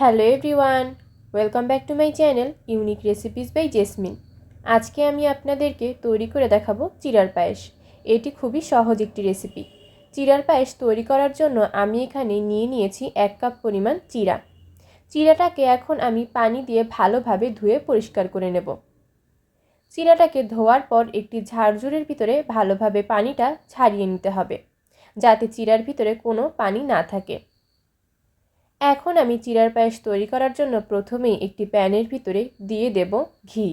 Hello everyone, welcome back to my channel unique recipes by Jesmin. আজকে আমি আপনাদেরকে তৈরি করে দেখাবো চিড়ার পায়েস। এটি খুবই সহজ একটি রেসিপি। চিড়ার পায়েস তৈরি করার জন্য আমি এখানে নিয়ে নিয়েছি 1 কাপ পরিমাণ চিড়া। চিড়াটাকে এখন আমি পানি দিয়ে ভালোভাবে ধুয়ে পরিষ্কার করে নেব। চিড়াটাকে ধোয়ার পর একটি ঝাড়ঝুড়ের ভিতরে ভালোভাবে পানিটা ছাড়িয়ে নিতে হবে, যাতে চিড়ার ভিতরে কোনো পানি না থাকে। এখন আমি চিড়ার পায়েস তৈরি করার জন্য প্রথমেই একটি প্যানের ভিতরে দিয়ে দেব ঘি।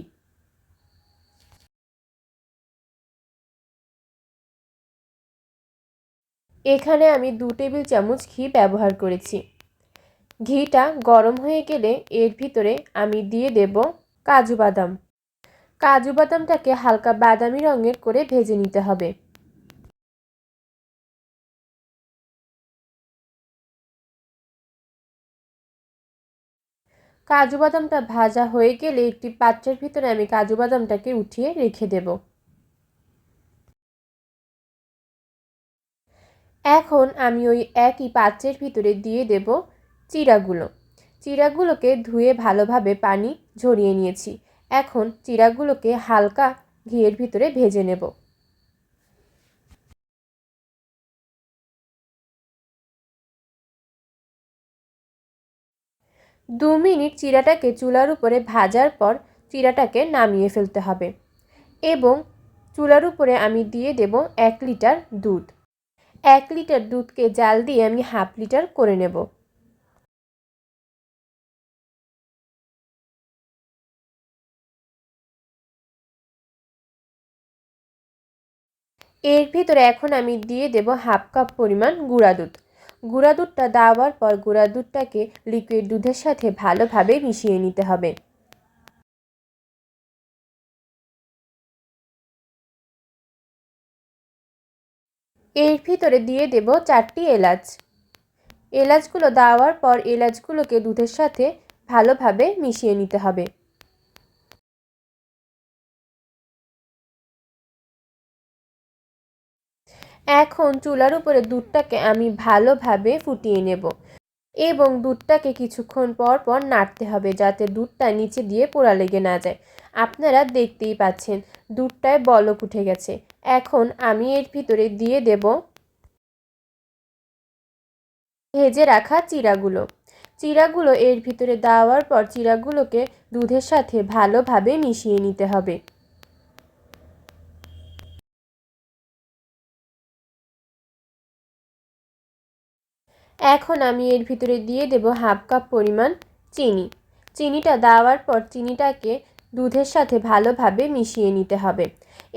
এখানে আমি 2 টেবিল চামচ ঘি ব্যবহার করেছি। ঘিটা গরম হয়ে গেলে এর ভিতরে আমি দিয়ে দেব কাজু বাদাম। কাজু বাদামটাকে হালকা বাদামি রঙের করে ভেজে নিতে হবে। কাজু বাদামটা ভাজা হয়ে গেলে একটি পাত্রের ভিতরে আমি কাজু বাদামটাকে উঠিয়ে রেখে দেব। এখন আমি ওই একই পাত্রের ভিতরে দিয়ে দেব চিড়াগুলো। চিড়াগুলোকে ধুয়ে ভালোভাবে পানি ঝরিয়ে নিয়েছি। এখন চিড়াগুলোকে হালকা ঘিয়ের ভিতরে ভেজে নেব। দু মিনিট চিড়াটাকে চুলার উপরে ভাজার পর চিড়াটাকে নামিয়ে ফেলতে হবে এবং চুলার উপরে আমি দিয়ে দেব 1 লিটার দুধ। 1 লিটার দুধকে জাল দিয়ে আমি হাফ লিটার করে নেব। এর ভিতরে এখন আমি দিয়ে দেব হাফ কাপ পরিমাণ গুঁড়া দুধ। গুঁড়া দুধটা দেওয়ার পর গুঁড়া দুধটাকে লিকুইড দুধের সাথে ভালোভাবে মিশিয়ে নিতে হবে। এর ভিতরে দিয়ে দেব 4টি এলাচ। এলাচগুলো দেওয়ার পর এলাচগুলোকে দুধের সাথে ভালোভাবে মিশিয়ে নিতে হবে। এখন চুলার উপরে দুধটাকে আমি ভালোভাবে ফুটিয়ে নেব এবং দুধটাকে কিছুক্ষণ পর পর নাড়তে হবে, যাতে দুধটা নিচে দিয়ে পোড়া লেগে না যায়। আপনারা দেখতেই পাচ্ছেন দুধটায় বলক উঠে গেছে। এখন আমি এর ভিতরে দিয়ে দেব ভেজে রাখা চিড়াগুলো। চিড়াগুলো এর ভিতরে দেওয়ার পর চিড়াগুলোকে দুধের সাথে ভালোভাবে মিশিয়ে নিতে হবে। এখন আমি এর ভিতরে দিয়ে দেব হাফ কাপ পরিমাণ চিনি। চিনিটা দেওয়ার পর চিনিটাকে দুধের সাথে ভালোভাবে মিশিয়ে নিতে হবে।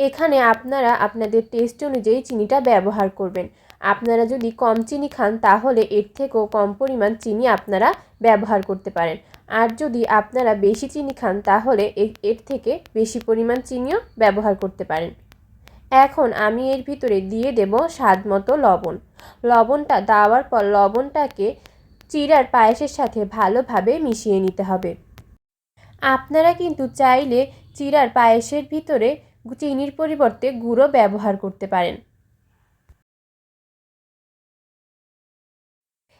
এখানে আপনারা আপনাদের টেস্ট অনুযায়ী চিনিটা ব্যবহার করবেন। আপনারা যদি কম চিনি খান তাহলে এর থেকেও কম পরিমাণ চিনি আপনারা ব্যবহার করতে পারেন। আর যদি আপনারা বেশি চিনি খান তাহলে এর থেকে বেশি পরিমাণ চিনিও ব্যবহার করতে পারেন। এখন আমি এর ভিতরে দিয়ে দেব স্বাদ মতো লবণ। লবণটা দেওয়ার পর লবণটাকে চিড়ার পায়েসের সাথে ভালোভাবে মিশিয়ে নিতে হবে। আপনারা কিন্তু চাইলে চিড়ার পায়েসের ভিতরে চিনির পরিবর্তে গুঁড়ো ব্যবহার করতে পারেন।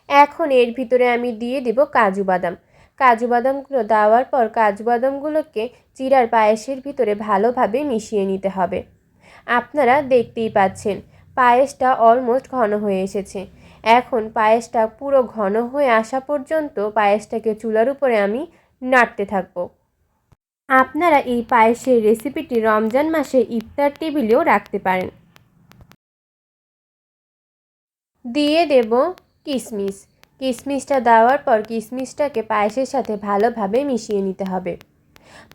এখন এর ভিতরে আমি দিয়ে দেব কাজু বাদাম। কাজু বাদামগুলো দেওয়ার পর কাজু বাদামগুলোকে চিড়ার পায়েসের ভিতরে ভালোভাবে মিশিয়ে নিতে হবে। আপনারা দেখতেই পাচ্ছেন পায়েসটা অলমোস্ট ঘন হয়ে এসেছে। এখন পায়েসটা পুরো ঘন হয়ে আসা পর্যন্ত পায়েসটাকে চুলার উপরে আমি নাড়তে থাকব। আপনারা এই পায়েসের রেসিপিটি রমজান মাসে ইফতার টেবিলেও রাখতে পারেন। দিয়ে দেব কিশমিশ। কিশমিশটা দেওয়ার পর কিশমিশটাকে পায়েসের সাথে ভালোভাবে মিশিয়ে নিতে হবে।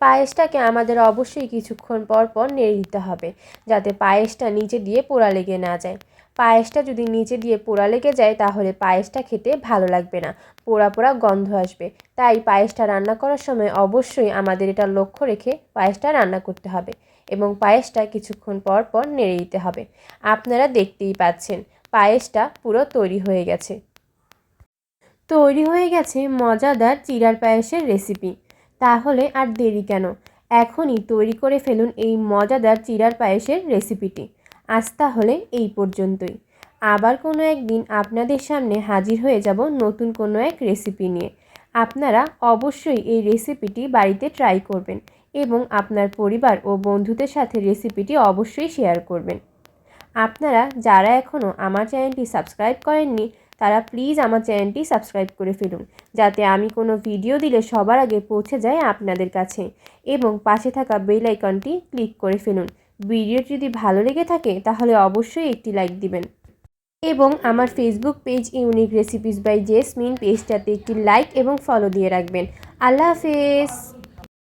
পায়েসটাকে আমাদের অবশ্যই কিছুক্ষণ পর পর নেড়ে দিতে হবে, যাতে পায়েসটা নিচে দিয়ে পোড়া লেগে না যায়। পায়েসটা যদি নিচে দিয়ে পোড়া লেগে যায় তাহলে পায়েসটা খেতে ভালো লাগবে না, পোড়া পোড়া গন্ধ আসবে। তাই পায়েসটা রান্না করার সময় অবশ্যই আমাদের এটা লক্ষ্য রেখে পায়েসটা রান্না করতে হবে এবং পায়েসটা কিছুক্ষণ পর পর নেড়ে দিতে হবে। আপনারা দেখতেই পাচ্ছেন পায়েসটা পুরো তৈরি হয়ে গেছে। তৈরি হয়ে গেছে মজাদার চিড়ার পায়েসের রেসিপি। তাহলে আর দেরি কেন, এখনই তৈরি করে ফেলুন এই মজাদার চিড়ার পায়েসের রেসিপিটি। আজ তাহলে এই পর্যন্তই। আবার কোনো একদিন আপনাদের সামনে হাজির হয়ে যাব নতুন কোনো এক রেসিপি নিয়ে। আপনারা অবশ্যই এই রেসিপিটি বাড়িতে ট্রাই করবেন এবং আপনার পরিবার ও বন্ধুদের সাথে রেসিপিটি অবশ্যই শেয়ার করবেন। আপনারা যারা এখনও আমার চ্যানেলটি সাবস্ক্রাইব করেননি তারা প্লিজ আমার চ্যানেলটি সাবস্ক্রাইব করে ফেলুন, যাতে আমি কোনো ভিডিও দিলে সবার আগে পৌঁছে যায় আপনাদের কাছে, এবং পাশে থাকা বেল আইকনটি ক্লিক করে ফেলুন। ভিডিওটি যদি ভালো লেগে থাকে তাহলে অবশ্যই একটি লাইক দিবেন এবং আমার Facebook page unique recipes by Jesmin পেজটাতে একটি লাইক এবং ফলো দিয়ে রাখবেন। আল্লাহ হাফেজ।